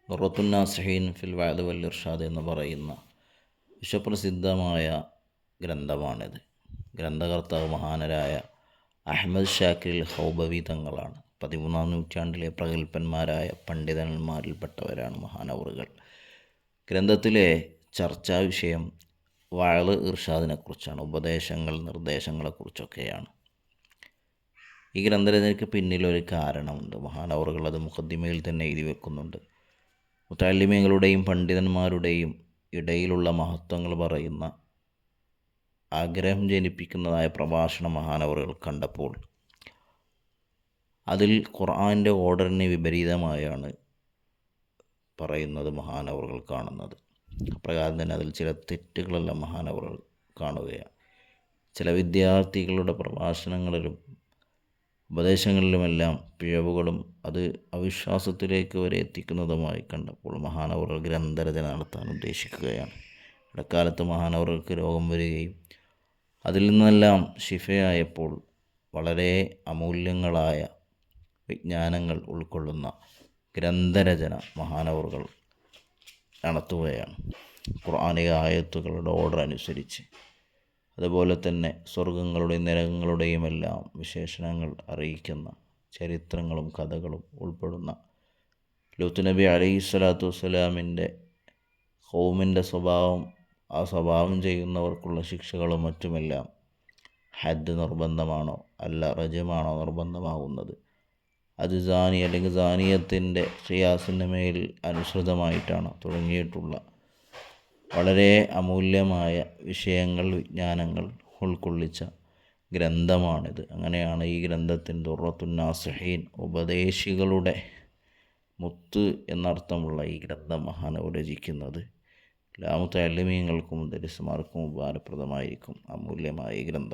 ഖുറത്തുൻ നാസിഹീൻ ഫിൽ വഅദ് വൽ ഇർഷാദ് എന്ന് പറയുന്ന വിശ്വപ്രസിദ്ധമായ ഗ്രന്ഥമാണിത്. ഗ്രന്ഥകർത്താവ് മഹാനരായ അഹ്മദ് ഷാക്കിർ ഹൗബവി തങ്ങളാണ്. 13-ാം നൂറ്റാണ്ടിലെ പ്രഗത്ഭന്മാരായ പണ്ഡിതന്മാരിൽപ്പെട്ടവരാണ് മഹാനവറുകൾ. ഗ്രന്ഥത്തിലെ ചർച്ചാ വിഷയം വഅദ് ഇർഷാദിനെക്കുറിച്ചാണ്, ഉപദേശങ്ങൾ നിർദ്ദേശങ്ങളെക്കുറിച്ചൊക്കെയാണ്. ഈ ഗ്രന്ഥരചനയ്ക്ക് പിന്നിലൊരു കാരണമുണ്ട്. മഹാനവറുകൾ അത് മുഖദ്ദിമയിൽ തന്നെ എഴുതി വെക്കുന്നുണ്ട്. മുതഅല്ലിമീങ്ങളുടെയും പണ്ഡിതന്മാരുടെയും ഇടയിലുള്ള മഹത്വങ്ങൾ പറയുന്ന ആഗ്രഹം ജനിപ്പിക്കുന്നതായ പ്രഭാഷണ മഹാനവറുകൾ കണ്ടപ്പോൾ അതിൽ ഖുർആൻ്റെ ഓർഡറിന് വിപരീതമായാണ് പറയുന്നത് മഹാനവറുകൾ കാണുന്നത്. അപ്രകാരം തന്നെ അതിൽ ചില തെറ്റുകളെല്ലാം മഹാനവറുകൾ കാണുകയാണ്. ചില വിദ്യാർത്ഥികളുടെ പ്രഭാഷണങ്ങളിലും ഉപദേശങ്ങളിലുമെല്ലാം പിഴവുകളും അത് അവിശ്വാസത്തിലേക്ക് വരെ എത്തിക്കുന്നതുമായി കണ്ടപ്പോൾ മഹാനവറുകൾ ഗ്രന്ഥരചന നടത്താൻ ഉദ്ദേശിക്കുകയാണ്. ഇടക്കാലത്ത് മഹാനവറുകൾക്ക് രോഗം വരികയും അതിൽ നിന്നെല്ലാം ശിഫയായപ്പോൾ വളരെ അമൂല്യങ്ങളായ വിജ്ഞാനങ്ങൾ ഉൾക്കൊള്ളുന്ന ഗ്രന്ഥരചന മഹാനവറുകൾ നടത്തുകയാണ്. ഖുർആനിക ആയത്തുകളുടെ ഓർഡർ അനുസരിച്ച്, അതുപോലെ തന്നെ സ്വർഗങ്ങളുടെയും നരകങ്ങളുടെയും എല്ലാം വിശേഷണങ്ങൾ അറിയിക്കുന്ന ചരിത്രങ്ങളും കഥകളും ഉൾപ്പെടുന്ന ലൂത്ത് നബി അലൈഹിസ്സലാത്തു വസ്സലാമിൻ്റെ ഖൗമിൻ്റെ സ്വഭാവം, ആ സ്വഭാവം ചെയ്യുന്നവർക്കുള്ള ശിക്ഷകളും മറ്റുമെല്ലാം ഹദ് നിർബന്ധമാണോ അല്ല റജമാണോ നിർബന്ധമാകുന്നത്, അത് സാനി അല്ലെങ്കിൽ സാനിയത്തിൻ്റെ ഖിയാസിൻ്റെ മേൽ അനുസൃതമായിട്ടാണ് തുടങ്ങിയിട്ടുള്ള വളരെ അമൂല്യമായ വിഷയങ്ങൾ, വിജ്ഞാനങ്ങൾ ഉൾക്കൊള്ളിച്ച ഗ്രന്ഥമാണിത്. അങ്ങനെയാണ് ഈ ഗ്രന്ഥത്തിൻ്റെ ഖുറത്തുൻ നാസിഹീൻ, ഉപദേശികളുടെ മുത്ത് എന്നർത്ഥമുള്ള ഈ ഗ്രന്ഥം മഹാനവർ രചിക്കുന്നത്. എല്ലാ മുതഅല്ലിമീങ്ങൾക്കും മുദരിസ്മാർക്കും ഉപകാരപ്രദമായിരിക്കും അമൂല്യമായ ഈ ഗ്രന്ഥം.